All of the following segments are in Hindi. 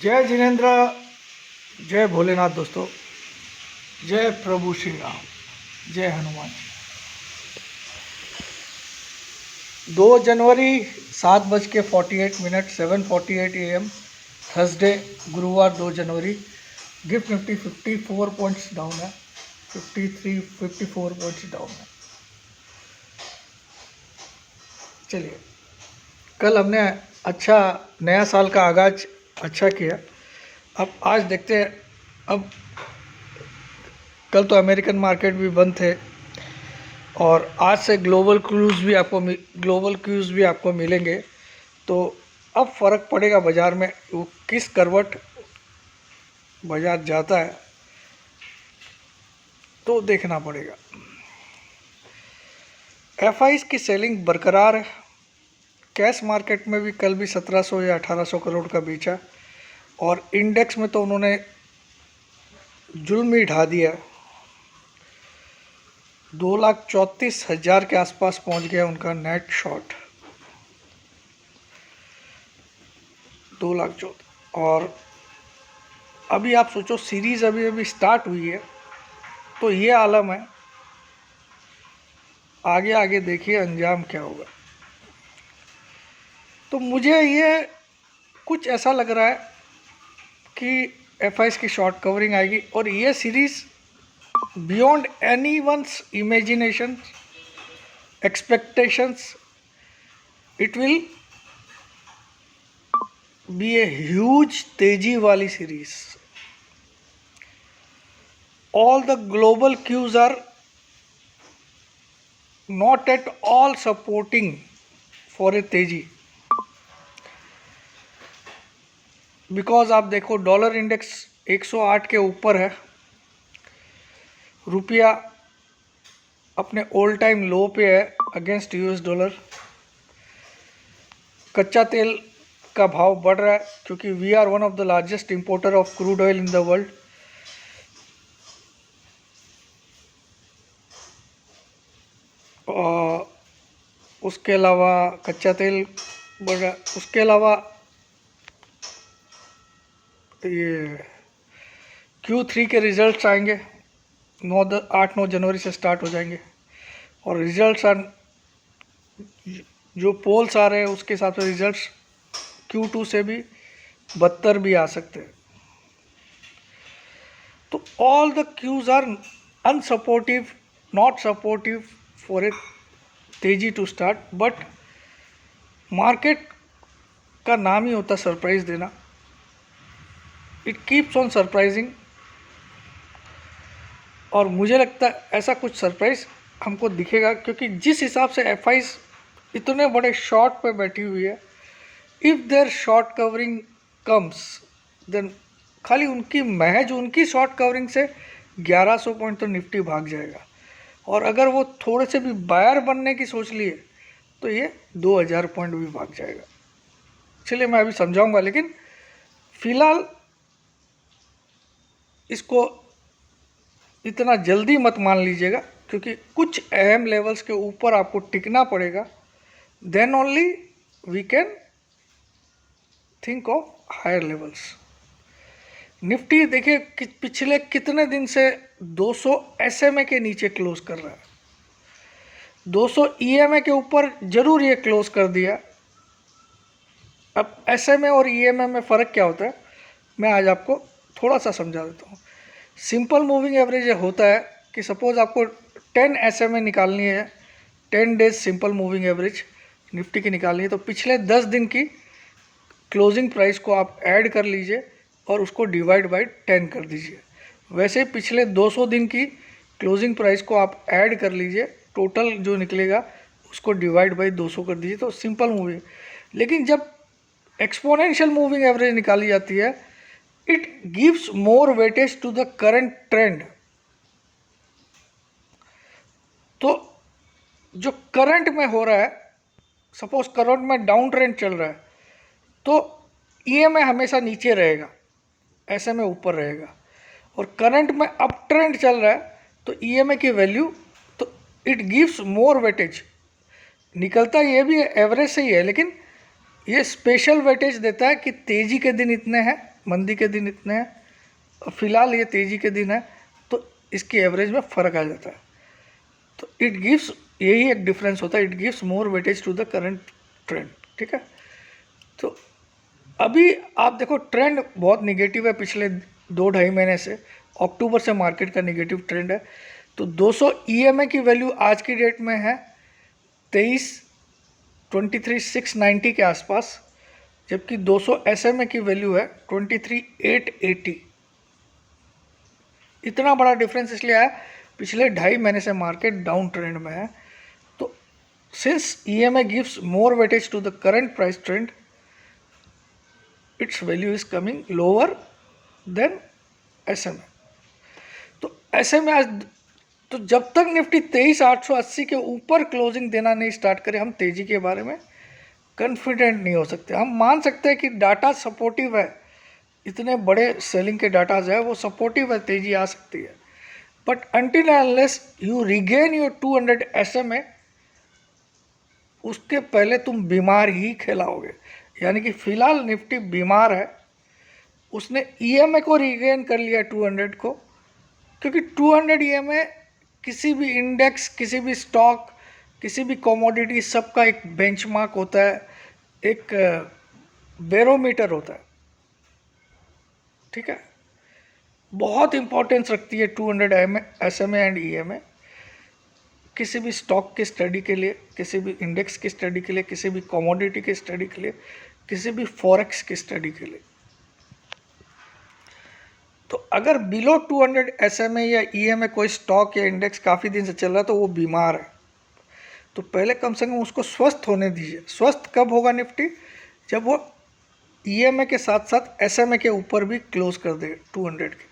जय जिनेन्द्र, जय भोलेनाथ दोस्तों, जय प्रभु श्री राम, जय हनुमान जी। 2 जनवरी 7:48 7:48 AM, थर्सडे गुरुवार 2 जनवरी। गिफ्ट निफ्टी 54 पॉइंट्स डाउन है, 54 पॉइंट्स डाउन है। चलिए, कल हमने अच्छा नया साल का आगाज अच्छा किया। अब आज देखते हैं। अब कल तो अमेरिकन मार्केट भी बंद थे और आज से ग्लोबल क्यूज़ भी आपको मिलेंगे। तो अब फ़र्क पड़ेगा बाज़ार में, वो किस करवट बाज़ार जाता है तो देखना पड़ेगा। एफआईज की सेलिंग बरकरार है। कैश मार्केट में भी कल भी 1700 या 1800 करोड़ का बेचा और इंडेक्स में तो उन्होंने जुल्म ही ढा दिया। 2,34,000 के आसपास पहुंच गया उनका नेट शॉर्ट, 2,04,000। और अभी आप सोचो, सीरीज़ अभी अभी स्टार्ट हुई है तो ये आलम है। आगे आगे देखिए अंजाम क्या होगा। तो मुझे ये कुछ ऐसा लग रहा है कि एफआईज की शॉर्ट कवरिंग आएगी और ये series beyond any one's imagination expectations, it will be a huge तेजी वाली series. All the global cues are not at all supporting for a तेजी, बिकॉज आप देखो डॉलर इंडेक्स 108 के ऊपर है, रुपया अपने ऑल टाइम लो पे है अगेंस्ट यूएस डॉलर। कच्चा तेल का भाव बढ़ रहा है क्योंकि we are one of the largest importer of crude oil in the world. उसके अलावा कच्चा तेल बढ़ रहा है। उसके अलावा ये Q3 के रिजल्ट्स आएंगे, 8-9 जनवरी से स्टार्ट हो जाएंगे और रिजल्ट्स जो पोल्स आ रहे हैं उसके हिसाब से रिजल्ट्स Q2 से भी बदतर भी आ सकते हैं। तो all the cues are unsupportive, not supportive for a तेजी टू स्टार्ट, बट मार्केट का नाम ही होता सरप्राइज देना। इट कीप्स ऑन सरप्राइजिंग और मुझे लगता है ऐसा कुछ सरप्राइज हमको दिखेगा क्योंकि जिस हिसाब से एफआईज इतने बड़े शॉर्ट पे बैठी हुई है, if there short covering comes then खाली उनकी शॉर्ट कवरिंग से 1100 पॉइंट तो निफ्टी भाग जाएगा। और अगर वो थोड़े से भी बायर बनने की सोच लिए तो ये 2000 पॉइंट भी भाग जाएगा। चलिए मैं अभी समझाऊंगा, लेकिन फिलहाल इसको इतना जल्दी मत मान लीजिएगा क्योंकि कुछ अहम लेवल्स के ऊपर आपको टिकना पड़ेगा, then only we can think of higher levels. Nifty देखिए कि पिछले कितने दिन से 200 एसएमए के नीचे क्लोज कर रहा है। 200 ईएमए के ऊपर जरूर ये क्लोज कर दिया। अब एसएमए और ईएमए में फ़र्क क्या होता है मैं आज आपको थोड़ा सा समझा देता हूँ। सिंपल मूविंग एवरेज होता है कि सपोज़ आपको 10 एसएमए निकालनी है, 10 days simple moving average Nifty की निकालनी है, तो पिछले 10 दिन की क्लोजिंग प्राइस को आप ऐड कर लीजिए और उसको डिवाइड बाय 10 कर दीजिए। वैसे पिछले 200 दिन की क्लोजिंग प्राइस को आप ऐड कर लीजिए, टोटल जो निकलेगा उसको डिवाइड बाय 200 कर दीजिए, तो सिंपल मूविंग। लेकिन जब एक्सपोनेंशियल मूविंग एवरेज निकाली जाती है, it gives more weightage to the current trend. तो जो करंट में हो रहा है, सपोज करंट में डाउन ट्रेंड चल रहा है तो ईएमए हमेशा नीचे रहेगा, ऐसे में ऊपर रहेगा। और करंट में अप ट्रेंड चल रहा है तो ईएमए की वैल्यू, तो इट गिव्स मोर वेटेज। निकलता ये भी एवरेज से ही है, लेकिन ये स्पेशल वेटेज देता है कि तेजी के दिन इतने हैं, मंदी के दिन इतने हैं और फिलहाल ये तेज़ी के दिन है, तो इसकी एवरेज में फ़र्क आ जाता है। तो इट गिव्स, यही एक डिफरेंस होता है, it gives more weightage to the current trend. ठीक है, तो अभी आप देखो ट्रेंड बहुत निगेटिव है पिछले 2-2.5 महीने से, अक्टूबर से मार्केट का निगेटिव ट्रेंड है। तो 200 ईएमए की वैल्यू आज की डेट में है 23,690 के आसपास, जबकि 200 एसएमए की वैल्यू है 23,880। इतना बड़ा डिफरेंस इसलिए आया, पिछले 2.5 महीने से मार्केट डाउन ट्रेंड में है। तो since EMA gives more weightage to the current price trend, its value is coming lower than SMA. तो एसएमए आज, तो जब तक निफ्टी 23,880 के ऊपर क्लोजिंग देना नहीं स्टार्ट करे, हम तेजी के बारे में कॉन्फिडेंट नहीं हो सकते। हम मान सकते हैं कि डाटा सपोर्टिव है, इतने बड़े सेलिंग के डाटा जो है वो सपोर्टिव है, तेजी आ सकती है। But until unless you regain your 200 SMA, उसके पहले तुम बीमार ही खिलाओगे। यानी कि फिलहाल निफ्टी बीमार है, उसने ईएमए को रिगेन कर लिया 200 को, क्योंकि 200 ईएमए किसी भी इंडेक्स, किसी भी स्टॉक, किसी भी कमोडिटी, सबका एक बेंचमार्क होता है, एक बैरोमीटर होता है। ठीक है, बहुत इंपॉर्टेंस रखती है 200 एसएमए एंड ईएमए किसी भी स्टॉक की स्टडी के लिए, किसी भी इंडेक्स की स्टडी के लिए, किसी भी कमोडिटी की स्टडी के लिए, किसी भी फॉरेक्स की स्टडी के लिए। तो अगर बिलो 200 एसएमए या ईएमए कोई स्टॉक या इंडेक्स काफ़ी दिन से चल रहा है तो वो बीमार है। तो पहले कम से कम उसको स्वस्थ होने दीजिए। स्वस्थ कब होगा निफ्टी? जब वो ईएमए के साथ साथ एसएमए के ऊपर भी क्लोज कर दे 200 के।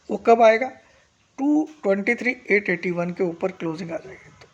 वो कब आएगा? 223,881 के ऊपर क्लोजिंग आ जाएगी तो।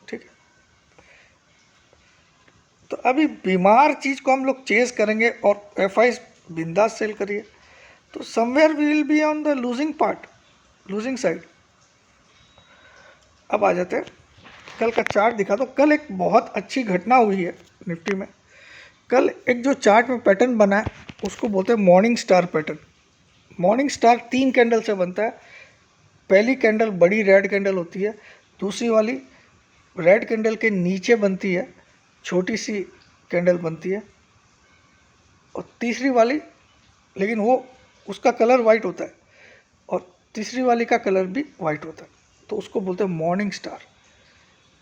ठीक है, तो अभी बीमार चीज़ को हम लोग चेस करेंगे और एफआई बिंदास सेल करिए, तो somewhere we will be on the losing part, losing side. अब आ जाते हैं कल का चार्ट दिखा दो। कल एक बहुत अच्छी घटना हुई है निफ्टी में। कल एक जो चार्ट में पैटर्न बना है उसको बोलते हैं morning star pattern. Morning star 3 candle से बनता है। पहली कैंडल बड़ी रेड कैंडल होती है, दूसरी वाली रेड कैंडल के नीचे बनती है, छोटी सी कैंडल बनती है, और तीसरी वाली, लेकिन वो उसका कलर वाइट होता है, और तीसरी वाली का कलर भी वाइट होता है, तो उसको बोलते हैं मॉर्निंग स्टार,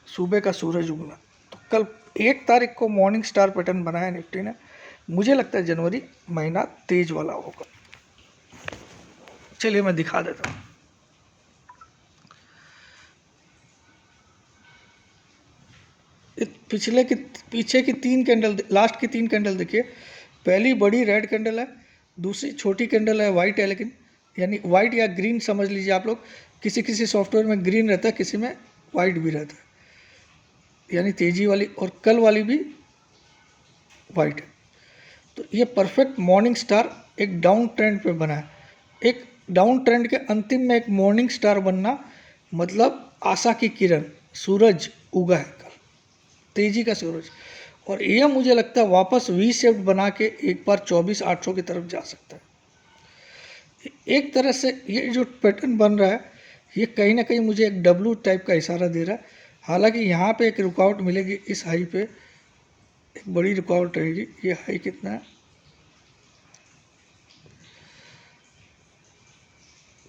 सुबह का सूरज उगना। तो कल 1 तारीख को मॉर्निंग स्टार पैटर्न बनाया निफ्टी ने। मुझे लगता है जनवरी महीना तेज वाला होगा। चलिए मैं दिखा देता हूँ। पीछे की 3 कैंडल, लास्ट की 3 कैंडल देखिए। पहली बड़ी रेड कैंडल है, दूसरी छोटी कैंडल है, वाइट है, लेकिन यानी वाइट या ग्रीन समझ लीजिए आप लोग। किसी किसी सॉफ्टवेयर में ग्रीन रहता है, किसी में वाइट भी रहता है, यानी तेजी वाली, और कल वाली भी वाइट है। तो ये परफेक्ट मॉर्निंग स्टार एक डाउन ट्रेंड पे बना है। एक डाउन ट्रेंड के अंतिम में एक मॉर्निंग स्टार बनना मतलब आशा की किरण, सूरज उगा है कल, तेजी का सूरज। और ये मुझे लगता है वापस वी शेप बना के एक बार 24,800 की तरफ जा सकता है। एक तरह से ये जो पैटर्न बन रहा है ये कहीं ना कहीं मुझे एक डब्लू टाइप का इशारा दे रहा है। हालांकि यहाँ पे एक रुकावट मिलेगी, इस हाई पे एक बड़ी रुकावट रहेगी। ये हाई कितना है?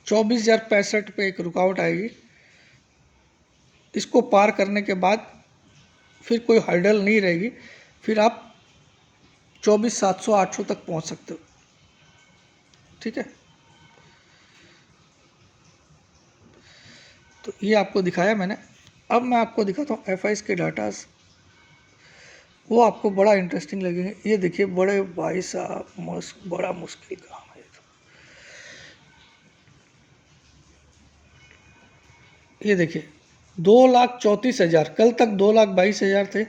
24,065 पे एक रुकावट आएगी। इसको पार करने के बाद फिर कोई हर्डल नहीं रहेगी, फिर आप 24,700-800 तक पहुंच सकते हो। ठीक है, तो ये आपको दिखाया मैंने। अब मैं आपको दिखाता हूँ एफआईज के डाटास, वो आपको बड़ा इंटरेस्टिंग लगेंगे। ये देखिए, बड़े भाई साहब बड़ा मुश्किल काम है। ये देखिए 2,34,000, कल तक 2,22,000 थे।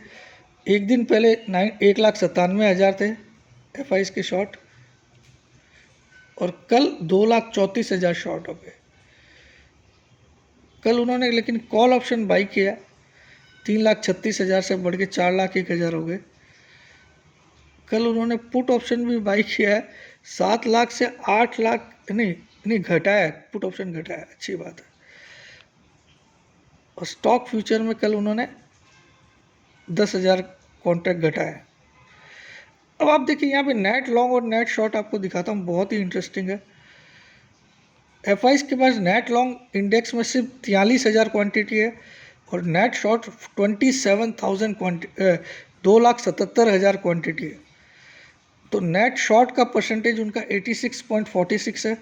एक दिन पहले 1,97,000 थे एफआईज के शॉर्ट, और कल 2,34,000 शॉर्ट हो गए। कल उन्होंने लेकिन कॉल ऑप्शन बाई किया, 3,36,000 से बढ़ के 4,01,000 हो गए। कल उन्होंने पुट ऑप्शन भी बाई किया है, 7 लाख से 8 लाख, नहीं घटाया है, पुट ऑप्शन घटाया है, अच्छी बात है। और स्टॉक फ्यूचर में कल उन्होंने 10,000 कॉन्ट्रैक्ट घटाया है। अब आप देखिए यहाँ पे नेट लॉन्ग और नेट शॉर्ट आपको दिखाता हूँ, बहुत ही इंटरेस्टिंग है। एफआईज के पास नेट लॉन्ग इंडेक्स में सिर्फ 43,000 क्वांटिटी है और नेट शॉर्ट 27,000 क्वांटिटी, 2,77,000 क्वांटिटी है। तो नेट शॉर्ट का परसेंटेज उनका 86.46 है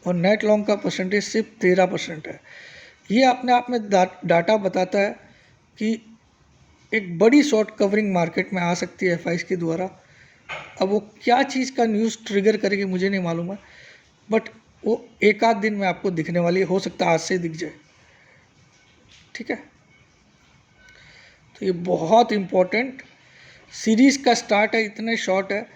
और नेट लॉन्ग का परसेंटेज सिर्फ 13% है। ये अपने आप में डाटा बताता है कि एक बड़ी शॉर्ट कवरिंग मार्केट में आ सकती है एफआईज के द्वारा। अब वो क्या चीज़ का न्यूज़ ट्रिगर करेगी मुझे नहीं मालूम है, बट वो एक आध दिन में आपको दिखने वाली है, हो सकता है आज से दिख जाए। ठीक है, तो ये बहुत इम्पोर्टेंट सीरीज़ का स्टार्ट है, इतने शॉर्ट है,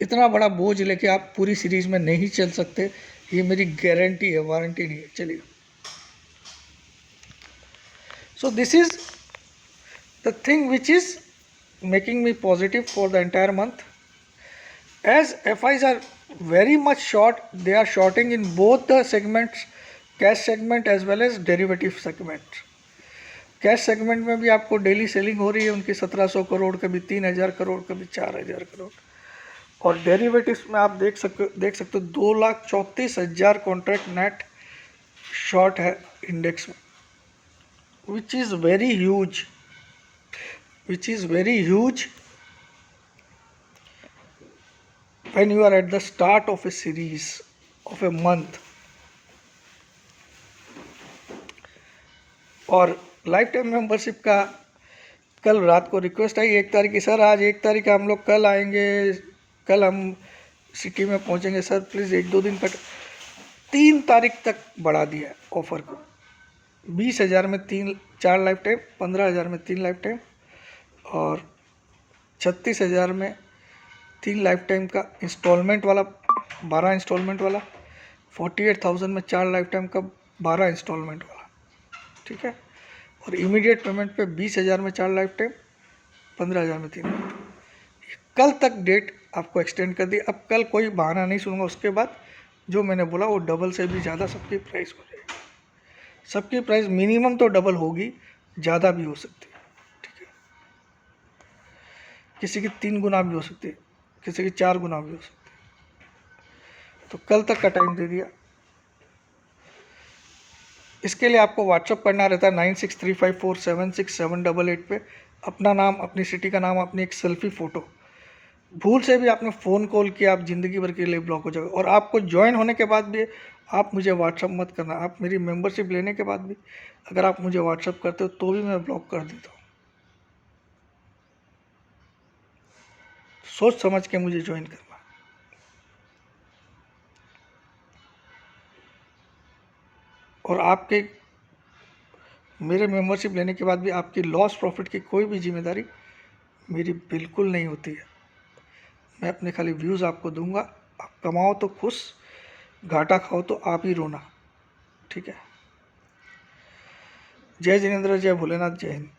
इतना बड़ा बोझ लेके आप पूरी सीरीज़ में नहीं चल सकते, ये मेरी गारंटी है, वारंटी नहीं है। चलिए, so this is the thing which is making me positive for the entire month. As FIs are very much short, they are shorting in both the segments, cash segment as well as derivative segment. Cash segment में भी आपको डेली सेलिंग हो रही है उनकी 1700 करोड़, कभी 3000 करोड़, कभी 4000 करोड़। और डेरिवेटिव्स में आप देख सकते हो 2,34,000 कॉन्ट्रैक्ट नेट शॉर्ट है इंडेक्स में, which is very huge, which is very huge when you are at the start of a series of a month. और लाइफ टाइम मेंबरशिप का कल रात को रिक्वेस्ट आई 1 तारीख की, सर आज 1 तारीख हम लोग कल आएंगे, कल हम सिटी में पहुंचेंगे, सर प्लीज़ 1-2 दिन तक। 3 तारीख तक बढ़ा दिया है ऑफ़र को, 20,000 में 4 लाइफ टाइम, 15,000 में 3 लाइफ टाइम और 36,000 में 3 लाइफ टाइम का इंस्टॉलमेंट वाला, 12 इंस्टॉलमेंट वाला, 48,000 में 4 लाइफ टाइम का 12 इंस्टॉलमेंट वाला। ठीक है, और इमीडिएट पेमेंट पे 20,000 में 4 लाइफ टाइम, 15,000 में 3 लाइफ टाइम। कल तक डेट आपको एक्सटेंड कर दी। अब कल कोई बहाना नहीं सुनूंगा, उसके बाद जो मैंने बोला वो डबल से भी ज़्यादा सबकी प्राइस हो जाएगी। सबकी प्राइस मिनिमम तो डबल होगी, ज़्यादा भी हो सकती है। किसी की 3 गुना भी हो सकती है, किसी की 4 गुना भी हो सकती है। तो कल तक का टाइम दे दिया। इसके लिए आपको व्हाट्सअप करना रहता है 9635476788 पे, अपना नाम, अपनी सिटी का नाम, अपनी एक सेल्फी फ़ोटो। भूल से भी आपने फ़ोन कॉल किया, आप ज़िंदगी भर के लिए ब्लॉक हो जाओगे। और आपको ज्वाइन होने के बाद भी आप मुझे व्हाट्सअप मत करना। आप मेरी मेंबरशिप लेने के बाद भी अगर आप मुझे व्हाट्सअप करते हो तो भी मैं ब्लॉक कर देता हूँ। सोच समझ के मुझे ज्वाइन करना। और आपके मेरे मेंबरशिप लेने के बाद भी आपकी लॉस प्रॉफिट की कोई भी जिम्मेदारी मेरी बिल्कुल नहीं होती है। मैं अपने खाली व्यूज़ आपको दूंगा। आप कमाओ तो खुश, घाटा खाओ तो आप ही रोना। ठीक है, जय जिनेंद्र, जय भोलेनाथ, जय हिंद।